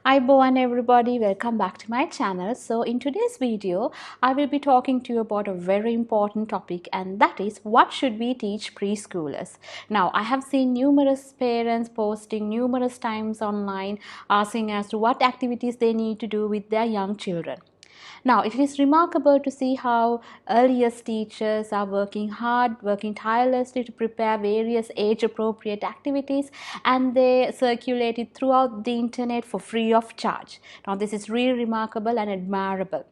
Hi Boan everybody, welcome back to my channel. So in today's video, I will be talking to you about a very important topic, and that is what should we teach preschoolers. Now I have seen numerous parents posting numerous times online asking as to what activities they need to do with their young children. Now, it is remarkable to see how earliest teachers are working hard, working tirelessly to prepare various age-appropriate activities, and they circulate it throughout the internet for free of charge. Now, this is really remarkable and admirable.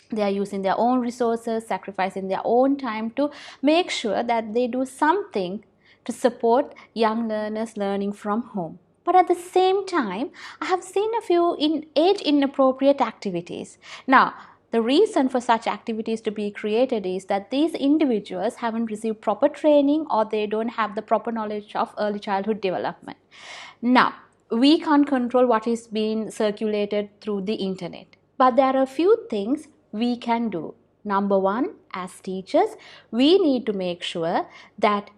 They are using their own resources, sacrificing their own time to make sure that they do something to support young learners learning from home. But at the same time, I have seen a few age inappropriate activities. Now, the reason for such activities to be created is that these individuals haven't received proper training, or they don't have the proper knowledge of early childhood development. Now, we can't control what is being circulated through the internet, but there are a few things we can do. Number one, as teachers, we need to make sure that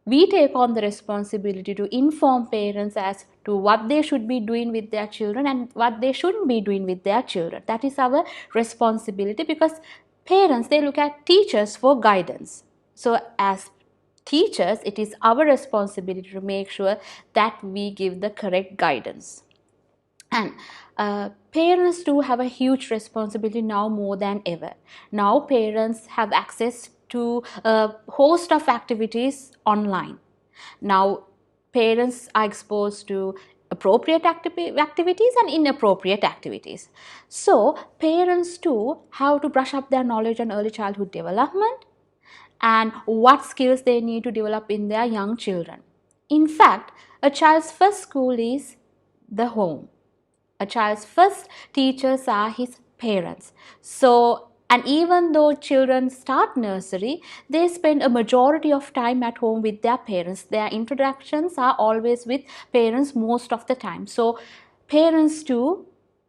we take on the responsibility to inform parents as to what they should be doing with their children and what they shouldn't be doing with their children. That is our responsibility, because parents, they look at teachers for guidance. So as teachers, it is our responsibility to make sure that we give the correct guidance. And parents do have a huge responsibility now more than ever. Now parents have access to a host of activities online. Now parents are exposed to appropriate activities and inappropriate activities. So parents too have to brush up their knowledge on early childhood development and what skills they need to develop in their young children. In fact, a child's first school is the home. A child's first teachers are his parents. So, and even though children start nursery, they spend a majority of time at home with their parents. Their interactions are always with parents most of the time. So, parents too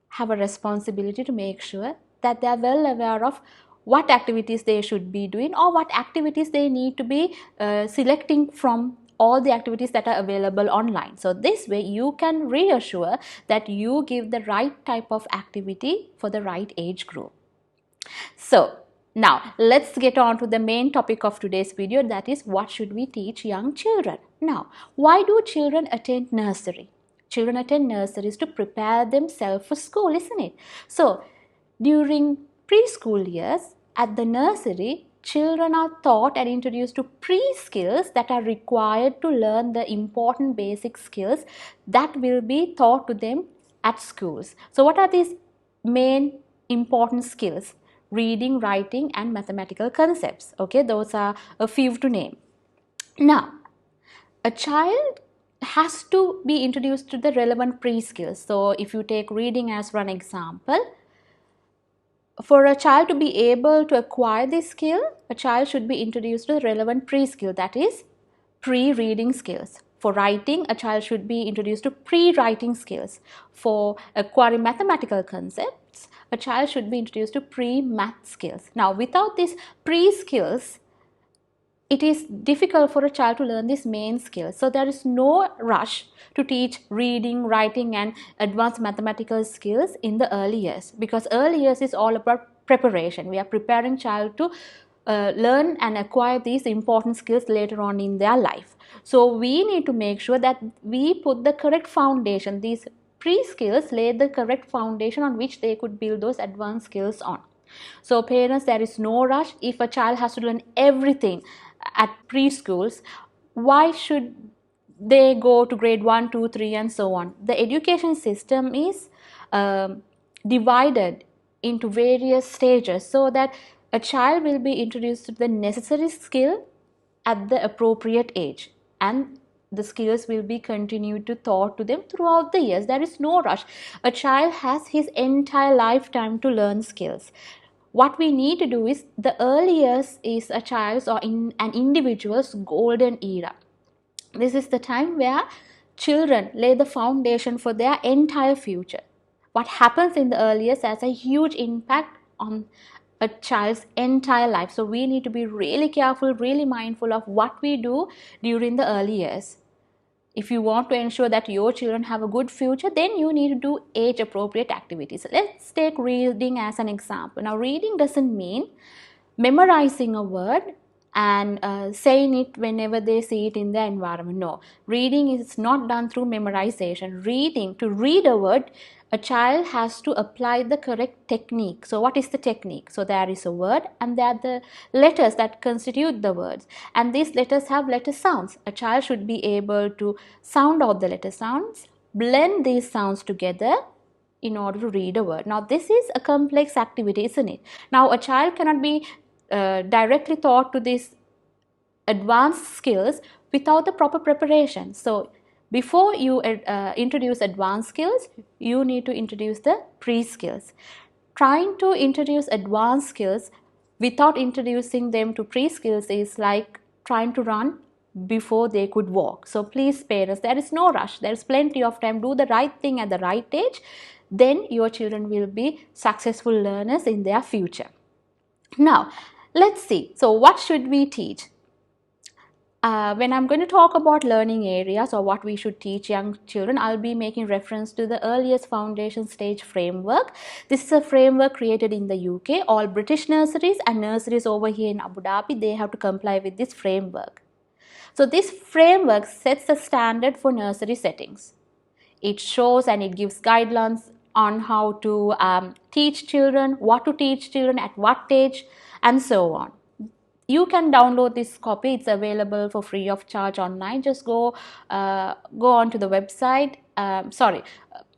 have a responsibility to make sure that they are well aware of what activities they should be doing, or what activities they need to be selecting from all the activities that are available online. So this way you can reassure that you give the right type of activity for the right age group. So now let's get on to the main topic of today's video, that is what should we teach young children. Now, why do children attend nursery? Children attend nurseries to prepare themselves for school, isn't it? So during preschool years, at the nursery, children are taught and introduced to pre-skills that are required to learn the important basic skills that will be taught to them at schools. So what are these main important skills? Reading, writing, and mathematical concepts. Okay, those are a few to name. Now, a child has to be introduced to the relevant pre-skills. So if you take reading as one example, for a child to be able to acquire this skill, a child should be introduced to the relevant pre-skill, that is pre-reading skills. For writing, a child should be introduced to pre-writing skills. For acquiring mathematical concepts, a child should be introduced to pre-math skills. Now, without these pre-skills, it is difficult for a child to learn these main skills. So there is no rush to teach reading, writing, and advanced mathematical skills in the early years, because early years is all about preparation. We are preparing child to learn and acquire these important skills later on in their life. So we need to make sure that we put the correct foundation. These pre-skills lay the correct foundation on which they could build those advanced skills on. So parents, there is no rush. If a child has to learn everything at preschools, why should they go to grade 1, 2, 3 and so on? The education system is divided into various stages so that a child will be introduced to the necessary skill at the appropriate age, and the skills will be continued to taught to them throughout the years. There is no rush. A child has his entire lifetime to learn skills. What we need to do is, the early years is a child's or in an individual's golden era. This is the time where children lay the foundation for their entire future. What happens in the early years has a huge impact on a child's entire life. So we need to be really careful, really mindful of what we do during the early years. if you want to ensure that your children have a good future, then you need to do age appropriate activities. Let's take reading as an example. Now, reading doesn't mean memorizing a word and saying it whenever they see it in their environment. No, reading is not done through memorization. Reading, to read a word, a child has to apply the correct technique. So what is the technique? So there is a word and there are the letters that constitute the words, and these letters have letter sounds. A child should be able to sound out the letter sounds, blend these sounds together in order to read a word. Now this is a complex activity, isn't it? Now a child cannot be directly taught to these advanced skills without the proper preparation. So before you introduce advanced skills, you need to introduce the pre-skills. Trying to introduce advanced skills without introducing them to pre-skills is like trying to run before they could walk. So please parents, there is no rush. There is plenty of time. Do the right thing at the right age. Then your children will be successful learners in their future. Now, let's see. So what should we teach? When I'm going to talk about learning areas or what we should teach young children, I'll be making reference to the earliest foundation stage framework. This is a framework created in the UK. All British nurseries and nurseries over here in Abu Dhabi, they have to comply with this framework. So this framework sets the standard for nursery settings. It shows and it gives guidelines on how to teach children, what to teach children at what age, and so on. You can download this copy. It's available for free of charge online. Just go on to the website.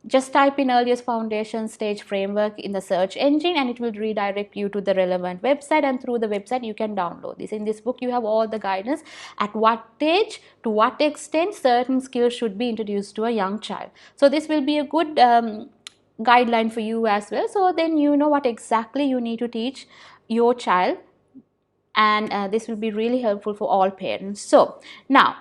Just type in earliest foundation stage framework in the search engine and it will redirect you to the relevant website, and through the website you can download this. In this book you have all the guidance at what age, to what extent certain skills should be introduced to a young child. So this will be a good guideline for you as well. So then you know what exactly you need to teach your child, and this will be really helpful for all parents. So now,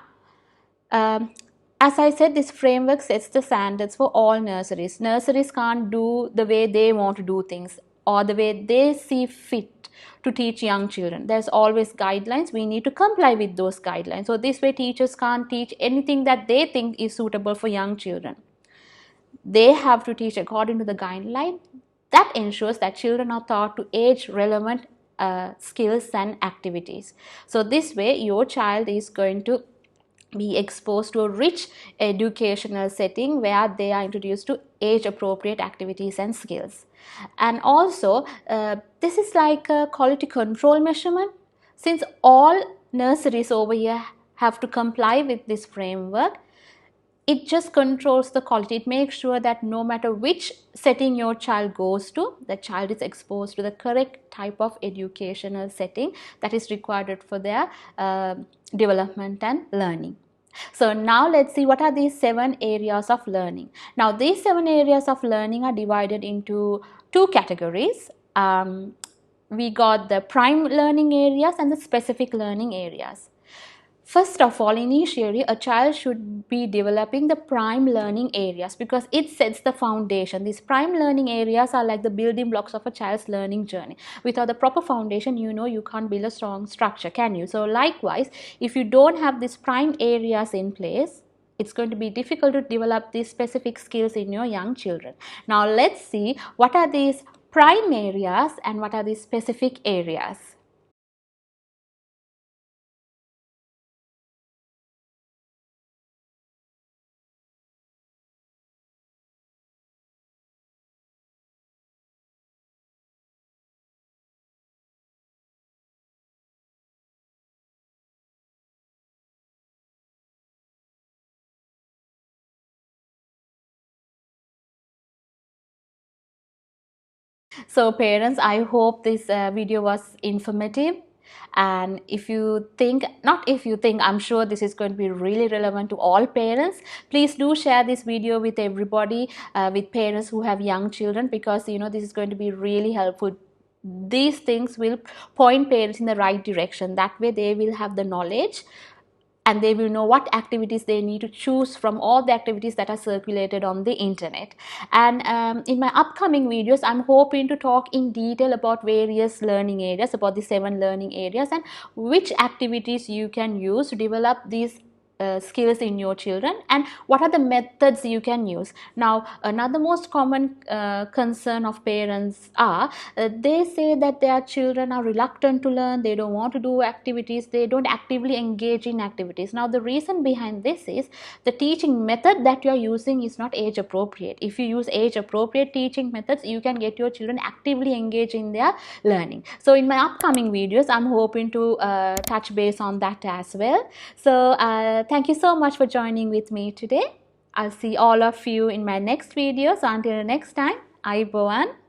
as I said, this framework sets the standards for all nurseries. Nurseries can't do the way they want to do things or the way they see fit to teach young children. There's always guidelines. We need to comply with those guidelines. So this way teachers can't teach anything that they think is suitable for young children. They have to teach according to the guideline. That ensures that children are taught to age relevant skills and activities. So this way your child is going to be exposed to a rich educational setting where they are introduced to age appropriate activities and skills. And also this is like a quality control measurement. Since all nurseries over here have to comply with this framework, it just controls the quality. It makes sure that no matter which setting your child goes to, the child is exposed to the correct type of educational setting that is required for their development and learning. So now let's see what are these 7 areas of learning. Now these 7 areas of learning are divided into 2 categories. We got the prime learning areas and the specific learning areas. First of all, initially, a child should be developing the prime learning areas because it sets the foundation. These prime learning areas are like the building blocks of a child's learning journey. Without the proper foundation, you can't build a strong structure, can you? So likewise, if you don't have these prime areas in place, it's going to be difficult to develop these specific skills in your young children. Now let's see what are these prime areas and what are these specific areas. So parents, I hope this video was informative, and if you think, not if you think, I'm sure this is going to be really relevant to all parents. Please do share this video with everybody, with parents who have young children, because this is going to be really helpful. These things will point parents in the right direction. That way they will have the knowledge and they will know what activities they need to choose from all the activities that are circulated on the internet. And in my upcoming videos, I'm hoping to talk in detail about various learning areas, about the 7 learning areas, and which activities you can use to develop these skills in your children, and what are the methods you can use. Now, another most common concern of parents are they say that their children are reluctant to learn, they don't want to do activities, they don't actively engage in activities. Now, the reason behind this is the teaching method that you are using is not age appropriate. If you use age appropriate teaching methods, you can get your children actively engaged in their learning. So in my upcoming videos, I'm hoping to touch base on that as well. So thank you so much for joining with me today. I'll see all of you in my next video. So until next time, Ayubowan.